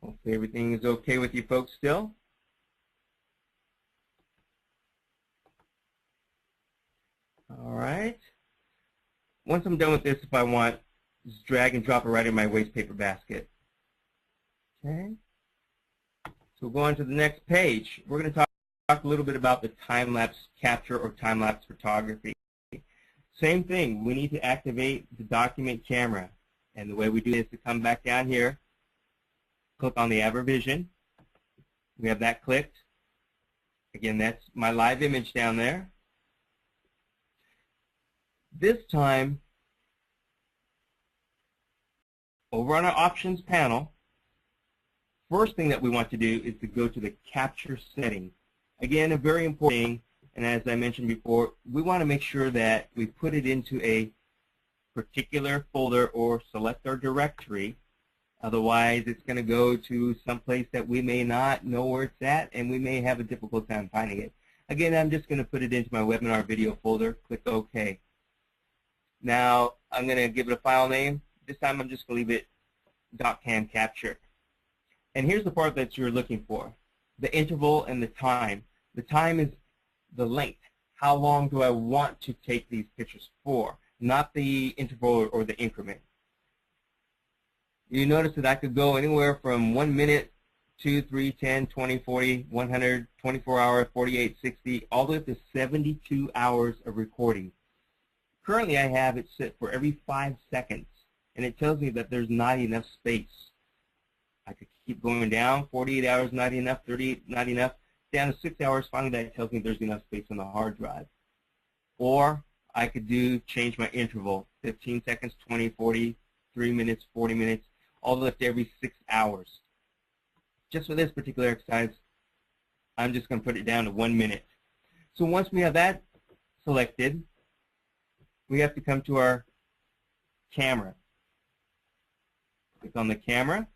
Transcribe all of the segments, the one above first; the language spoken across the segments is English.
Hopefully everything is okay with you folks still. All right. Once I'm done with this, if I want, just drag and drop it right in my waste paper basket. Okay. So we'll go on to the next page. We're going to talk a little bit about the time-lapse capture or time-lapse photography. Same thing. We need to activate the document camera. And the way we do this is to come back down here, click on the AVerVision. We have that clicked. Again, that's my live image down there. This time, over on our options panel, first thing that we want to do is to go to the capture setting. Again, a very important thing, and as I mentioned before, we want to make sure that we put it into a particular folder or select our directory. Otherwise, it's going to go to someplace that we may not know where it's at, and we may have a difficult time finding it. Again, I'm just going to put it into my webinar video folder. Click OK. Now, I'm going to give it a file name. This time, I'm just going to leave it .cam capture. And here's the part that you're looking for, the interval and the time. The time is the length. How long do I want to take these pictures for, not the interval or the increment. You notice that I could go anywhere from 1 minute, 2, 3, 10, 20, 40, 100, 24 hours, 48, 60, all the way up to 72 hours of recording. Currently, I have it set for every 5 seconds, and it tells me that there's not enough space. I could keep going down, 48 hours not enough, 38 not enough, down to 6 hours, finally that tells me there's enough space on the hard drive. Or I could change my interval, 15 seconds, 20, 40, 3 minutes, 40 minutes, all the way up to every 6 hours. Just for this particular exercise, I'm just going to put it down to 1 minute. So once we have that selected, we have to come to our camera. Click on the camera.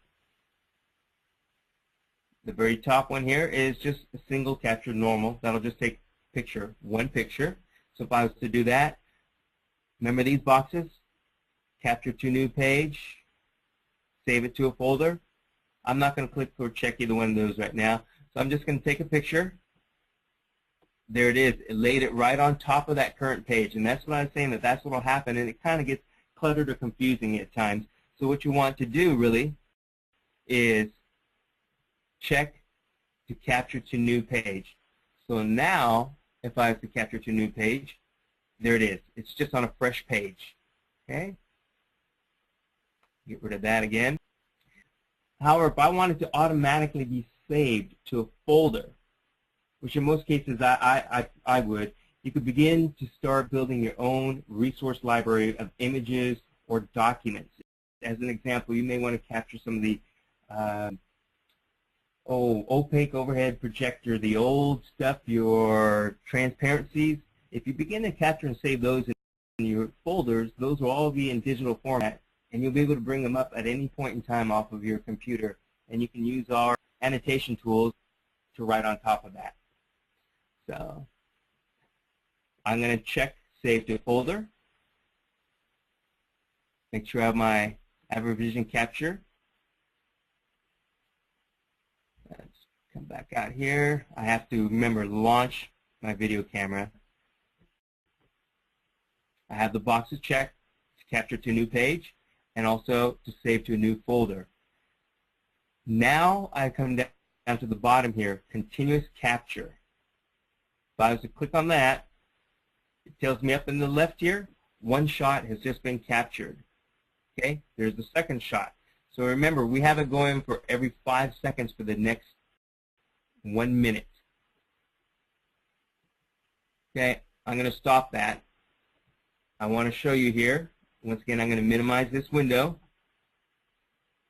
The very top one here is just a single capture normal. That'll just take picture, one picture. So if I was to do that, remember these boxes? Capture to new page, save it to a folder. I'm not going to click or check either one of those right now. So I'm just going to take a picture. There it is. It laid it right on top of that current page. And that's what I was saying, that's what will happen. And it kind of gets cluttered or confusing at times. So what you want to do really is check to capture to new page. So now, if I was to capture to new page, there it is. It's just on a fresh page. Okay? Get rid of that again. However, if I wanted to automatically be saved to a folder, which in most cases I would, you could begin to start building your own resource library of images or documents. As an example, you may want to capture some of the opaque overhead projector, the old stuff, your transparencies. If you begin to capture and save those in your folders, those will all be in digital format, and you'll be able to bring them up at any point in time off of your computer. And you can use our annotation tools to write on top of that. So I'm going to check Save to Folder. Make sure I have my AVerVision capture. Let's come back out here. I have to remember launch my video camera. I have the boxes checked to capture to new page and also to save to a new folder. Now I come down to the bottom here, continuous capture. If I was to click on that, it tells me up in the left here, one shot has just been captured. Okay, there's the second shot. So remember, we have it going for every 5 seconds for the next 1 minute. Okay, I'm going to stop that. I want to show you here. Once again, I'm going to minimize this window.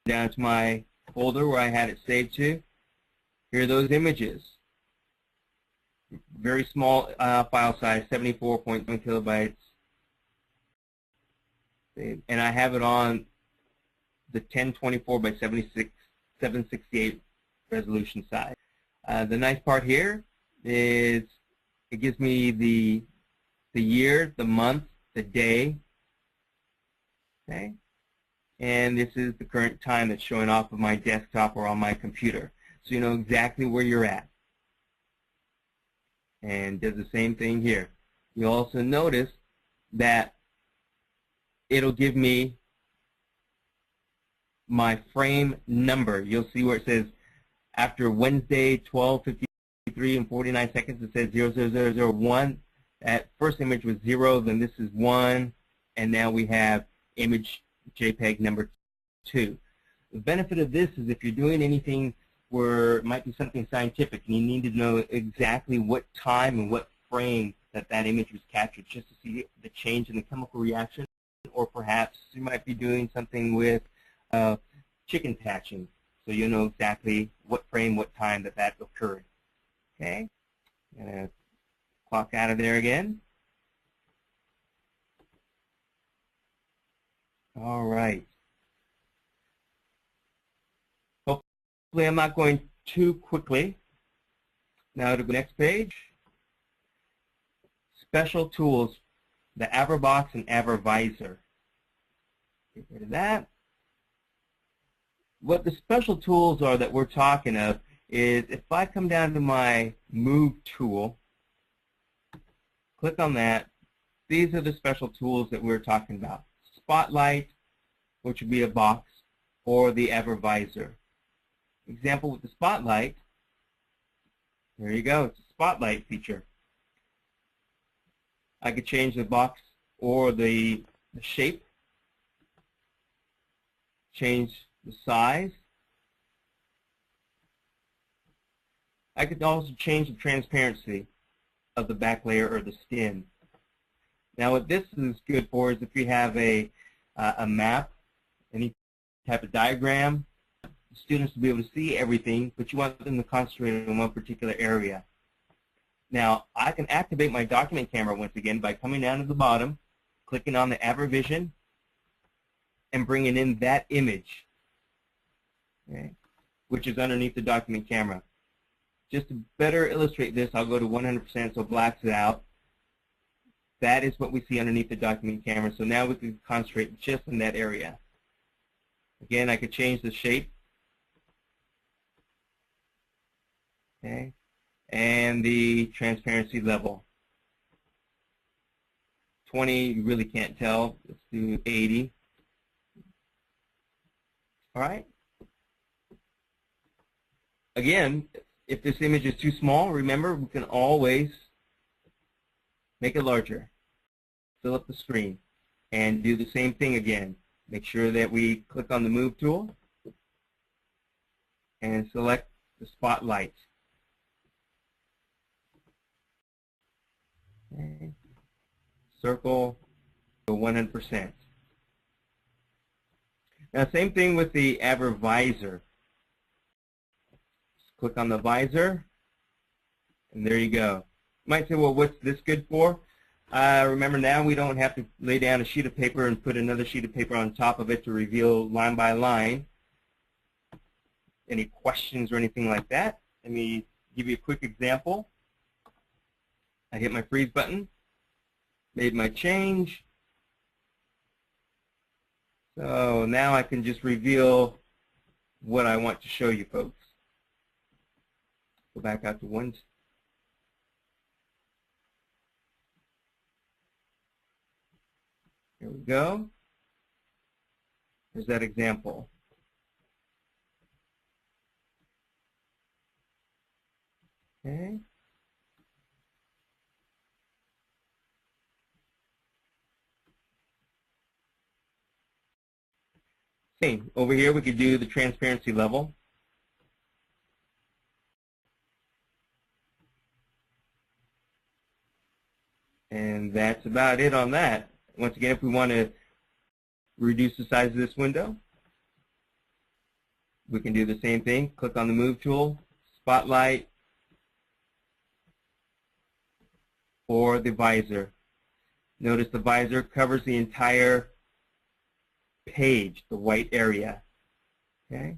Down to my folder where I had it saved to. Here are those images. Very small file size, 74.1 kilobytes. And I have it on the 1024 by 768 resolution size. The nice part here is it gives me the year, the month, the day. Okay. and this is the current time that's showing off of my desktop or on my computer. So you know exactly where you're at. And does the same thing here. You'll also notice that it'll give me my frame number. You'll see where it says after Wednesday 12:53 and 49 seconds it says 00001. That first image was 0, then this is 1, and now we have image JPEG number 2. The benefit of this is if you're doing anything where it might be something scientific and you need to know exactly what time and what frame that image was captured just to see the change in the chemical reaction, or perhaps you might be doing something with chicken hatching, so you know exactly what frame, what time that occurred. Okay, I'm going to clock out of there again. All right. Hopefully I'm not going too quickly. Now to the next page. Special tools, the AVerBox and AVerVisor. Get rid of that. What the special tools are that we're talking of is if I come down to my Move tool, click on that, these are the special tools that we're talking about. Spotlight, which would be a box, or the AVerVisor. Example with the Spotlight, there you go, it's a Spotlight feature. I could change the box or the shape, change the size. I could also change the transparency of the back layer or the skin. Now what this is good for is if you have a map, any type of diagram, students will be able to see everything, but you want them to concentrate on one particular area. Now, I can activate my document camera once again by coming down to the bottom, clicking on the AVerVision, and bringing in that image, okay, which is underneath the document camera. Just to better illustrate this, I'll go to 100% so it blacks it out. That is what we see underneath the document camera. So now we can concentrate just in that area. Again, I could change the shape. Okay. And the transparency level. 20, you really can't tell. Let's do 80. All right. Again, if this image is too small, remember, we can always make it larger. Fill up the screen. And do the same thing again. Make sure that we click on the Move tool and select the Spotlight. Okay. Circle to 100%. Now, same thing with the AVerVisor. Just click on the visor, and there you go. You might say, well, what's this good for? Remember, now we don't have to lay down a sheet of paper and put another sheet of paper on top of it to reveal line by line. Any questions or anything like that? Let me give you a quick example. I hit my freeze button, made my change. So now I can just reveal what I want to show you folks. Go back out to one. Here we go. There's that example. Okay. Same. Over here we could do the transparency level. And that's about it on that. Once again, if we want to reduce the size of this window, we can do the same thing. Click on the Move tool, Spotlight, or the visor. Notice the visor covers the entire page, the white area. Okay?